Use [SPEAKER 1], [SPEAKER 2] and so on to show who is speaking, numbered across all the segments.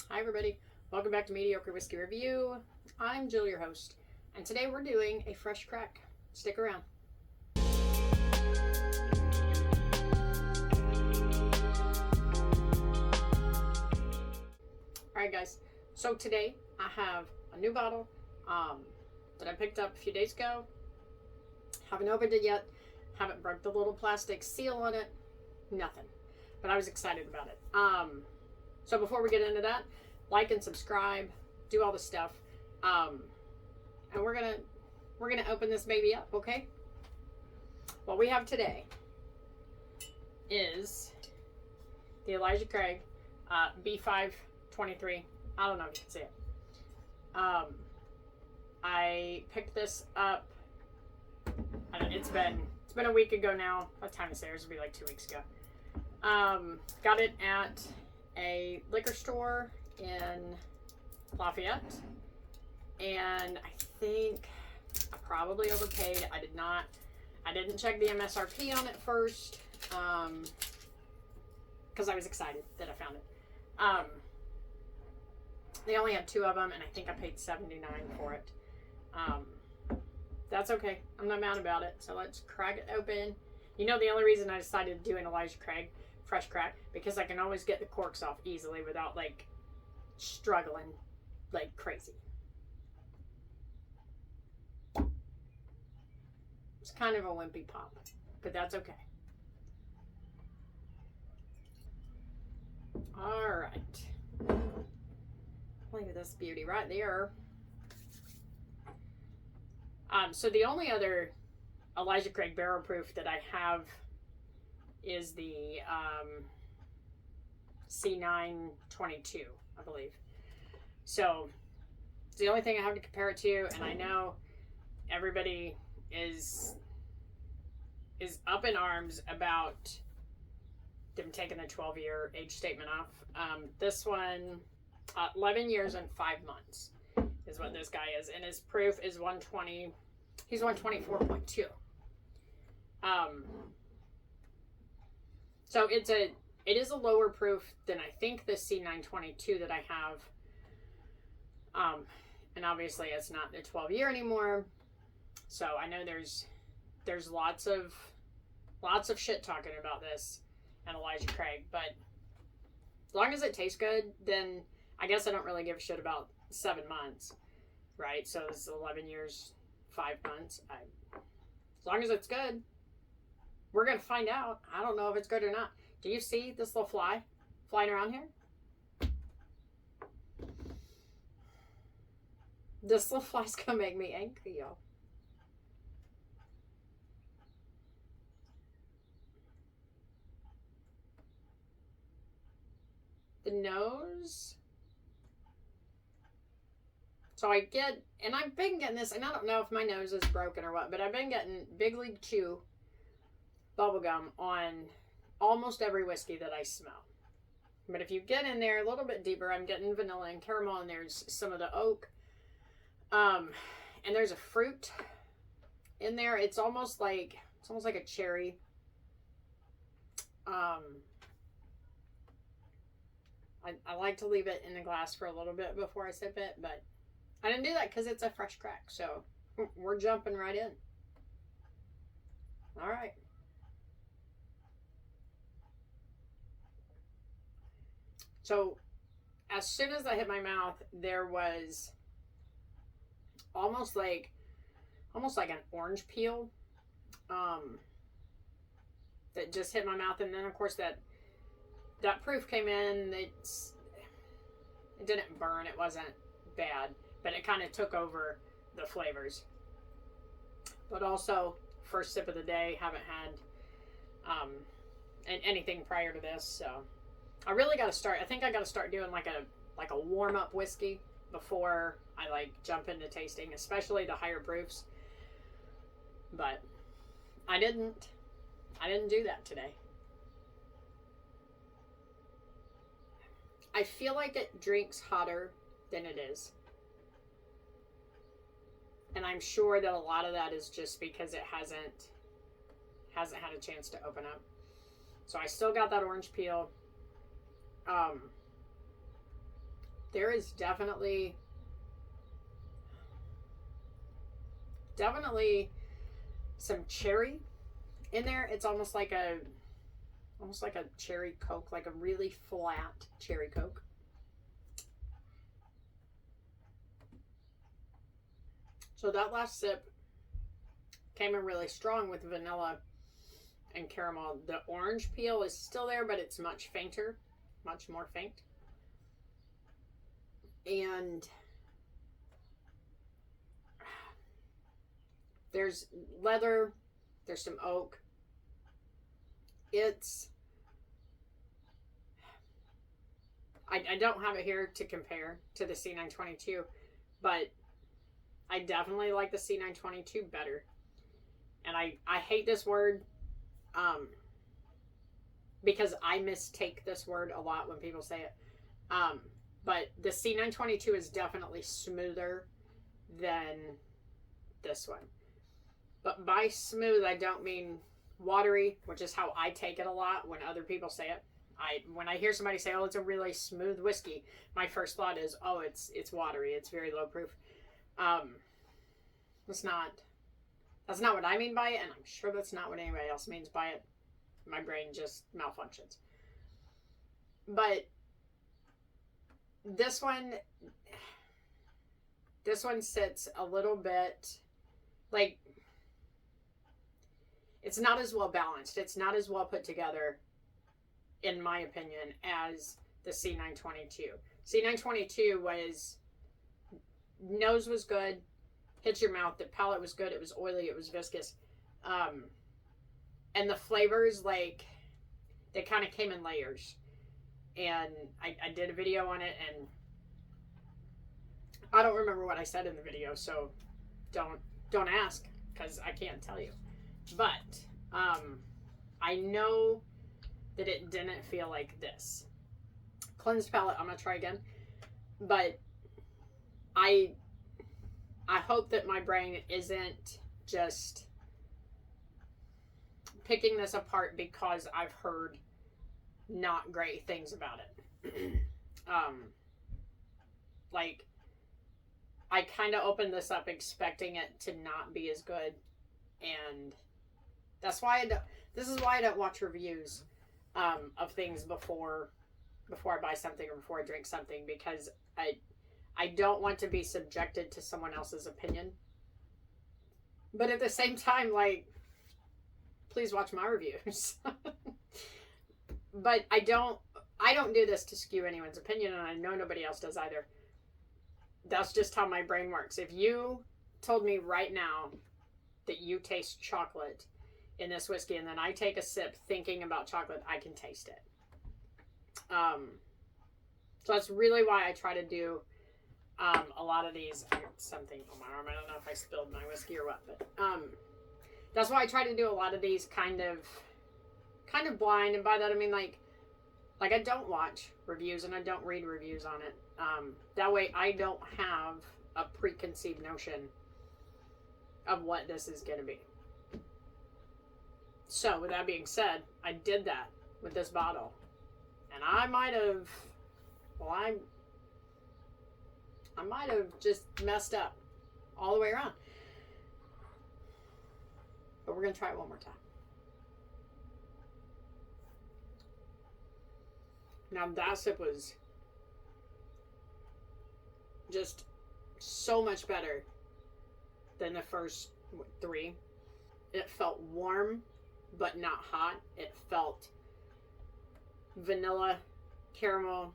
[SPEAKER 1] Hi everybody, welcome back to Mediocre Whiskey Review. I'm Jill, your host, and today we're doing a fresh crack. Stick around. Alright guys, so today I have a new bottle that I picked up a few days ago. Haven't opened it yet, haven't broke the little plastic seal on it, nothing. But I was excited about it. So before we get into that, like and subscribe, do all the stuff, and we're gonna open this baby up, okay? What we have today is the Elijah Craig B523. I don't know if you can see it. I picked this up. It's been a week ago now. By the time this airs, it'll be like 2 weeks ago. Got it at a liquor store in Lafayette, and I think I probably overpaid. I didn't check the MSRP on it first, because I was excited that I found it. They only had 2 of them, and I think I paid $79 for it. That's okay. I'm not mad about it. So let's crack it open. You know, the only reason I decided to do an Elijah Craig fresh crack, because I can always get the corks off easily without like struggling like crazy. It's kind of a wimpy pop, but that's okay. All right, look at this beauty right there. So the only other Elijah Craig barrel proof that I have is the C922, I believe. So it's the only thing I have to compare it to, and I know everybody is up in arms about them taking the 12-year age statement off. This one, 11 years and 5 months is what this guy is, and his proof is 120. He's 124.2. So it is a lower proof than I think the C922 that I have. And obviously it's not the 12-year anymore. So I know there's lots of shit talking about this and Elijah Craig, but as long as it tastes good, then I guess I don't really give a shit about 7 months, right? So it's 11 years, 5 months. As long as it's good, we're gonna find out. I don't know if it's good or not. Do you see this little fly flying around here? This little fly's gonna make me angry, y'all. The nose. So I get, and I've been getting this, and I don't know if my nose is broken or what, but I've been getting Big League Chew bubblegum on almost every whiskey that I smell. But if you get in there a little bit deeper, I'm getting vanilla and caramel, and there's some of the oak. And there's a fruit in there. It's almost like a cherry. I like to leave it in the glass for a little bit before I sip it, but I didn't do that because it's a fresh crack. So we're jumping right in. All right. So as soon as I hit my mouth, there was almost like an orange peel that just hit my mouth, and then of course that proof came in. It didn't burn, it wasn't bad, but it kind of took over the flavors. But also, first sip of the day, haven't had anything prior to this, so I really got to start. I think I got to start doing like a warm up whiskey before I like jump into tasting, especially the higher proofs. But I didn't do that today. I feel like it drinks hotter than it is. And I'm sure that a lot of that is just because it hasn't had a chance to open up. So I still got that orange peel. there is definitely some cherry in there. It's almost like a cherry Coke, like a really flat cherry Coke. So that last sip came in really strong with vanilla and caramel. The orange peel is still there, but it's much fainter, much more faint. And there's leather, there's some oak. I don't have it here to compare to the C922, but I definitely like the C922 better. And I hate this word because I mistake this word a lot when people say it. But the C922 is definitely smoother than this one. But by smooth, I don't mean watery, which is how I take it a lot when other people say it. When I hear somebody say, "Oh, it's a really smooth whiskey," my first thought is, "Oh, it's watery. It's very low proof." That's not what I mean by it, and I'm sure that's not what anybody else means by it. My brain just malfunctions. But this one sits a little bit like, it's not as well balanced. It's not as well put together, in my opinion, as the C922. C922 nose was good, hits your mouth, the palate was good, it was oily, it was viscous. And the flavors, like, they kind of came in layers. And I did a video on it, and I don't remember what I said in the video, so don't ask, because I can't tell you. But I know that it didn't feel like this. Cleansed palate, I'm gonna try again. But I hope that my brain isn't just picking this apart because I've heard not great things about it. Like, I kind of opened this up expecting it to not be as good, and that's why this is why I don't watch reviews of things before I buy something or before I drink something, because I don't want to be subjected to someone else's opinion. But at the same time, like, please watch my reviews. But I don't do this to skew anyone's opinion, and I know nobody else does either. That's just how my brain works. If you told me right now that you taste chocolate in this whiskey, and then I take a sip thinking about chocolate, I can taste it. So that's really why I try to do a lot of these. I got something on my arm. I don't know if I spilled my whiskey or what, but that's why I try to do a lot of these kind of blind. And by that I mean like I don't watch reviews and I don't read reviews on it. That way I don't have a preconceived notion of what this is going to be. So with that being said, I did that with this bottle, and I might have just messed up all the way around. But we're going to try it one more time. Now that sip was just so much better than the first three. It felt warm, but not hot. It felt vanilla, caramel,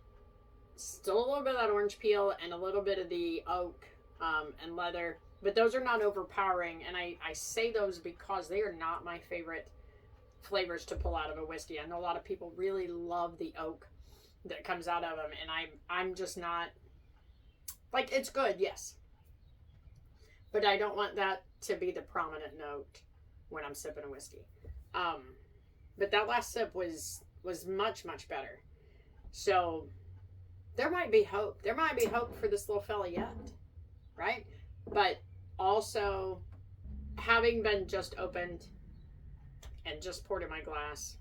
[SPEAKER 1] still a little bit of that orange peel, and a little bit of the oak and leather. But those are not overpowering, and I say those because they are not my favorite flavors to pull out of a whiskey. I know a lot of people really love the oak that comes out of them, and I'm just not. Like, it's good, yes, but I don't want that to be the prominent note when I'm sipping a whiskey. But that last sip was much, much better. So there might be hope. There might be hope for this little fella yet, right? But also, having been just opened and just poured in my glass,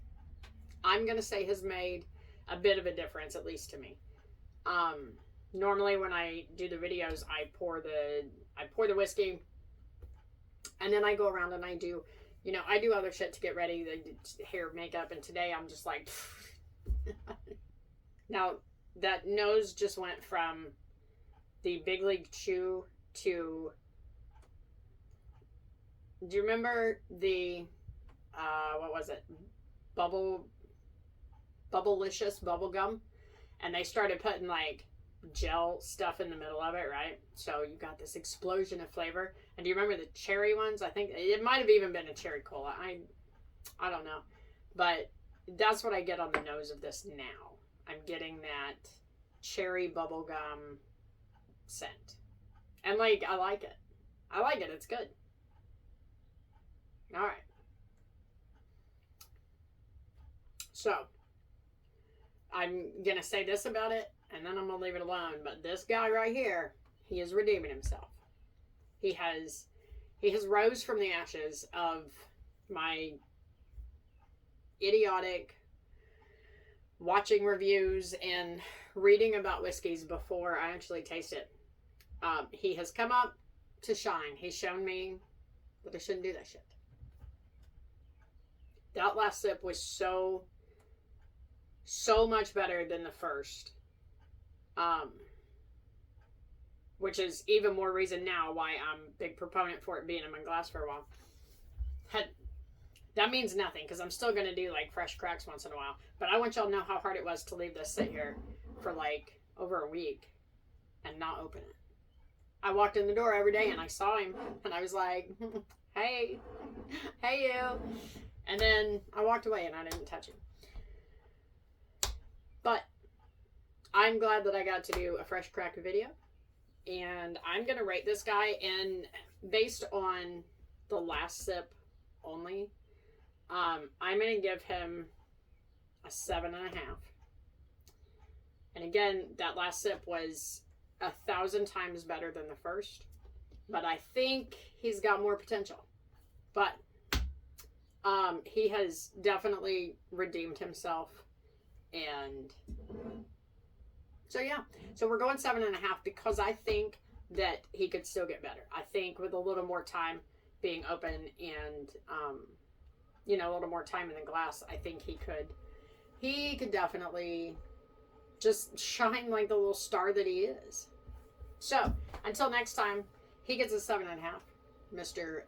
[SPEAKER 1] I'm going to say has made a bit of a difference, at least to me. Normally when I do the videos, I pour the whiskey, and then I go around and I do, I do other shit to get ready, the hair, makeup, and today I'm just like, now that nose just went from the Big League Chew to, do you remember the, what was it? Bubblicious bubble gum? And they started putting like gel stuff in the middle of it, right? So you got this explosion of flavor. And do you remember the cherry ones? I think it might have even been a cherry cola. I don't know. But that's what I get on the nose of this now. I'm getting that cherry bubble gum scent. And like, I like it. It's good. All right. So, I'm going to say this about it, and then I'm going to leave it alone. But this guy right here, he is redeeming himself. He has rose from the ashes of my idiotic watching reviews and reading about whiskeys before I actually taste it. He has come up to shine. He's shown me that I shouldn't do that shit. That last sip was so much better than the first. Which is even more reason now why I'm a big proponent for it being in my glass for a while. That means nothing, because I'm still going to do like fresh cracks once in a while. But I want y'all to know how hard it was to leave this sit here for like over a week and not open it. I walked in the door every day and I saw him and I was like, hey you. And then I walked away and I didn't touch him. But I'm glad that I got to do a fresh crack video. And I'm going to rate this guy, and based on the last sip only, I'm going to give him a 7.5. And again, that last sip was 1,000 times better than the first. But I think he's got more potential. But he has definitely redeemed himself. And so yeah, so we're going 7.5 because I think that he could still get better. I think with a little more time being open and a little more time in the glass, I think he could definitely just shine like the little star that he is. So until next time, he gets a 7.5, Mr.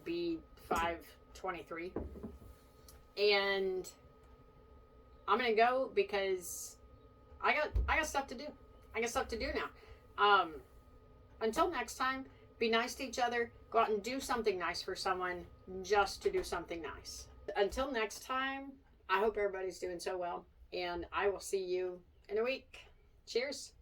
[SPEAKER 1] B523, and I'm gonna go because I got stuff to do. I got stuff to do now. Until next time, be nice to each other. Go out and do something nice for someone just to do something nice. Until next time, I hope everybody's doing so well, and I will see you in a week. Cheers.